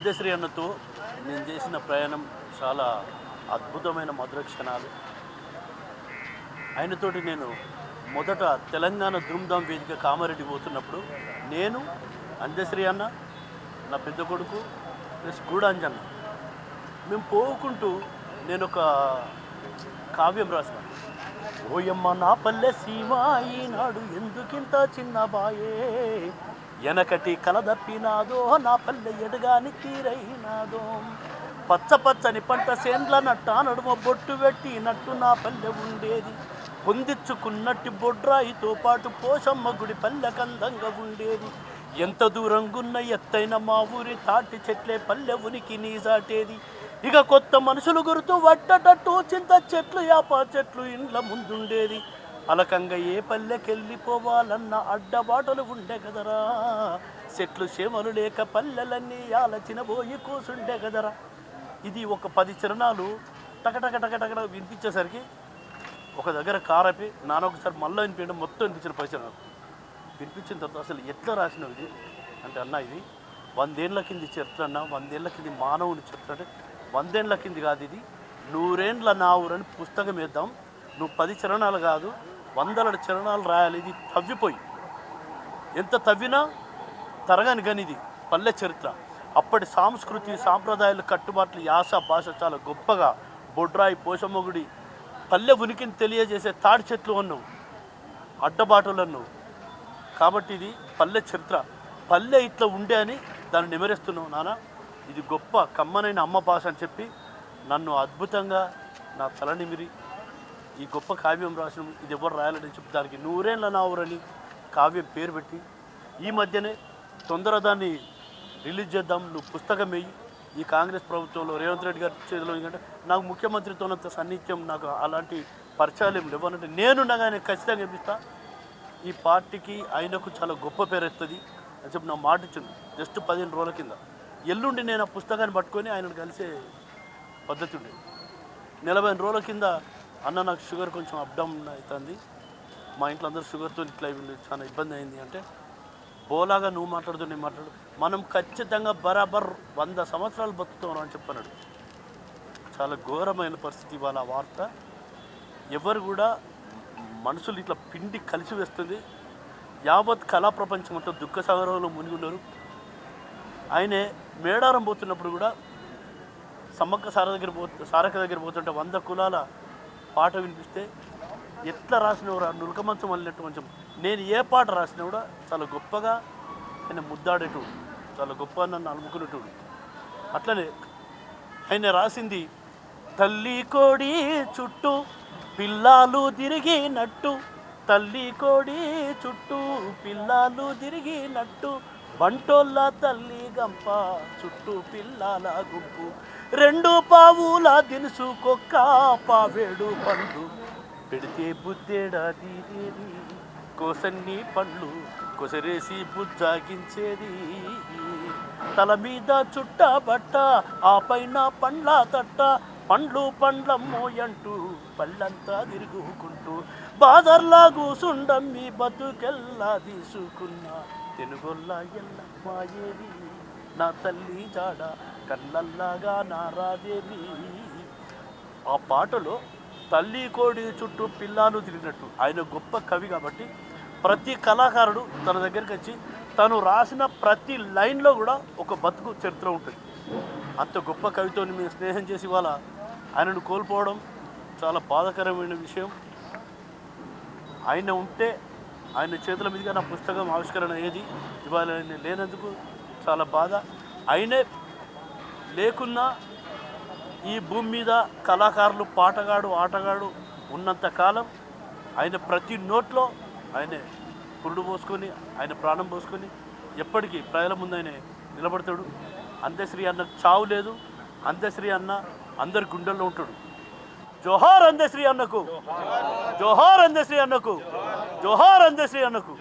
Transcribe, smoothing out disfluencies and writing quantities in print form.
విద్యశ్రీ అన్నతో నేను చేసిన ప్రయాణం చాలా అద్భుతమైన మధుర క్షణాలు. ఆయనతోటి నేను మొదట తెలంగాణ ధూమ్ధాం వేదిక కామారెడ్డి పోతున్నప్పుడు నేను అందశ్రీ అన్న, నా పెద్ద కొడుకు ప్లస్ గూడాంజన్న మేము పోకుంటూ నేను ఒక కావ్యం రాసిన. ఓయమ్మ నా పల్లె సీమ ఈనాడు ఎందుకింత చిన్న బాయే, ఎనకటి కలదప్పినాదో నా పల్లె ఎడగాని తీరైనాదో, పచ్చ పచ్చని పంట సేండ్ల నట్ట నడుమ బొట్టు పెట్టినట్టు నా పల్లె ఉండేది, పొందిచ్చుకున్నట్టు బొడ్రాయితో పాటు పోషమ్మ గుడి పల్లె కందంగా ఉండేది, ఎంత దూరంగున్న ఎత్తైన మా ఊరి తాటి చెట్లే పల్లె ఉనికి నీజాటేది, ఇక కొత్త మనుషులు గురుతూ వడ్డటట్టు చింత చెట్లు యాప చెట్లు ఇండ్ల ముందుండేది, అలకంగా ఏ పల్లెకెళ్ళిపోవాలన్న అడ్డబాటలు ఉండే కదరా, చెట్లు చేమలు లేక పల్లెలన్నీ ఆలచినబోయి కూసుండే కదరా. ఇది ఒక 10 చరణాలు టకటక టకటక వినిపించేసరికి ఒక దగ్గర కారపి నాన్న ఒకసారి మళ్ళీ వినిపించడం మొత్తం వినిపించిన పరిచయం వినిపించిన తర్వాత అసలు ఎట్లా రాసినవి ఇది అంటే, అన్న ఇది 100 ఏళ్ల కింది చరిత్ర అన్న, 100 ఏళ్ల కింది మానవుని చరిత్ర అంటే 100 ఏళ్ల కింది కాదు, ఇది 100 ఏండ్ల నా ఊరని పుస్తకం వేద్దాం, నువ్వు 10 చరణాలు కాదు 100 చరణాలు రాయాలి, ఇది తవ్విపోయి ఎంత తవ్వినా తరగని గని ఇది పల్లె చరిత్ర. అప్పటి సంస్కృతి సాంప్రదాయాలు కట్టుబాట్లు యాస భాష చాలా గొప్పగా బొడ్రాయి పోషమ్మ గుడి పల్లె ఉనికిని తెలియజేసే తాడి చెట్లు అన్నావు, అడ్డబాటలు అన్నావు, కాబట్టి ఇది పల్లె చరిత్ర, పల్లె ఇట్లా ఉండే అని దాన్ని నిమరేస్తున్నావు నాన్న, ఇది గొప్ప కమ్మనైన అమ్మ భాష అని చెప్పి నన్ను అద్భుతంగా నా తల నిమిరి ఈ గొప్ప కావ్యం రాసిన, ఇది ఎవరు రాయాలని చెప్పి దానికి 100 ఏళ్ల నా ఊరని కావ్యం పేరు పెట్టి ఈ మధ్యనే తొందర దాన్ని రిలీజ్ చేద్దాం, నువ్వు పుస్తకం వేయి, ఈ కాంగ్రెస్ ప్రభుత్వంలో రేవంత్ రెడ్డి గారి చేతిలో, ఎందుకంటే నాకు ముఖ్యమంత్రితోనంత సన్నిహిత్యం నాకు అలాంటి పరిచయాలు ఏమి లేవనంటే నేను ఆయన ఖచ్చితంగా ఇప్పిస్తా, ఈ పార్టీకి ఆయనకు చాలా గొప్ప పేరు ఎత్తుంది అని చెప్పి నా మాట ఇచ్చింది. జస్ట్ 15 రోజుల కింద ఎల్లుండి నేను ఆ పుస్తకాన్ని పట్టుకొని ఆయనను కలిసే పద్ధతి ఉండేది. 40 రోజుల కింద అన్న నాకు షుగర్ కొంచెం అప్ డౌన్ అవుతుంది, మా ఇంట్లో అందరూ షుగర్తో ఇట్లా చాలా ఇబ్బంది అయింది అంటే, బోలాగా నువ్వు మాట్లాడుతూ నేను మాట్లాడు, మనం ఖచ్చితంగా బరాబర్ 100 సంవత్సరాలు బతుకుతాం అని చెప్పన్నాడు. చాలా ఘోరమైన పరిస్థితి ఇవాళ ఆ వార్త. ఎవరు కూడా మనుషులు ఇట్లా పిండి కలిసి వేస్తుంది, యావత్ కళా ప్రపంచం అంతా దుఃఖ సాగరంలో మునిగి ఉన్నారు. ఆయనే మేడారం పోతున్నప్పుడు కూడా సమ్మక్క సారక దగ్గర పోతుంటే 100 కులాల పాట వినిపిస్తే ఎట్లా రాసినవారు నులకమంచం అల్లినట్టు కొంచెం నేను ఏ పాట రాసినా కూడా చాలా గొప్పగా ఆయన ముద్దాడేటోడు, చాలా గొప్ప నన్ను అలుముకునేటోడు. అట్లనే ఆయన రాసింది, తల్లి కోడి చుట్టూ పిల్లాలు తిరిగినట్టు, తల్లి కోడి చుట్టూ పిల్లాలు తిరిగినట్టు, బంటోళ్ళ తల్లి గంప చుట్టూ పిల్లాల గుంపు, 2 పావుల దినుసు కొక్క పావేడు పండ్లు, పెడితే బుద్ధేడాది కోసన్ని పండ్లు కొసరేసి బుజ్జాగించేది, తల మీద చుట్ట బట్ట ఆ పైన పండ్ల తట్ట, పండ్లు పండ్లమ్మో అంటూ పళ్ళంతా తిరుగుకుంటూ, బాదర్లా కూసుండమ్మి బతుకెల్లా తీసుకున్న తెనుగొల్ల ఎల్లమ్మాయేవి, నా తల్లి జాడ కళ్ళల్లాగా నారాదేవి. ఆ పాటలో తల్లి కోడి చుట్టూ పిల్లాలు తిరిగినట్టు, ఆయన గొప్ప కవి కాబట్టి ప్రతి కళాకారుడు తన దగ్గరికి వచ్చి తను రాసిన ప్రతి లైన్లో కూడా ఒక బతుకు చరిత్ర ఉంటుంది. అంత గొప్ప కవితో మేము స్నేహం చేసి ఇవాళ ఆయనను కోల్పోవడం చాలా బాధాకరమైన విషయం. ఆయన ఉంటే ఆయన చేతుల మీదుగా నా పుస్తకం ఆవిష్కరణ అయ్యేది, ఇవాళ ఆయన లేనందుకు చాలా బాధ. ఆయనే లేకున్నా ఈ భూమి మీద కళాకారులు పాటగాడు ఆటగాడు ఉన్నంత కాలం ఆయన ప్రతి నోట్లో ఆయనే పురుడు పోసుకొని ఆయన ప్రాణం పోసుకొని ఎప్పటికీ ప్రజల ముందు ఆయన నిలబడతాడు. అందశ్రీ అన్న చావు లేదు, అందశ్రీ అన్న అందరి గుండెల్లో ఉంటాడు. జోహార్ అందశ్రీ అన్నకు, జోహార్ అందశ్రీ అన్నకు, జోహార్ అందశ్రీ అన్నకు.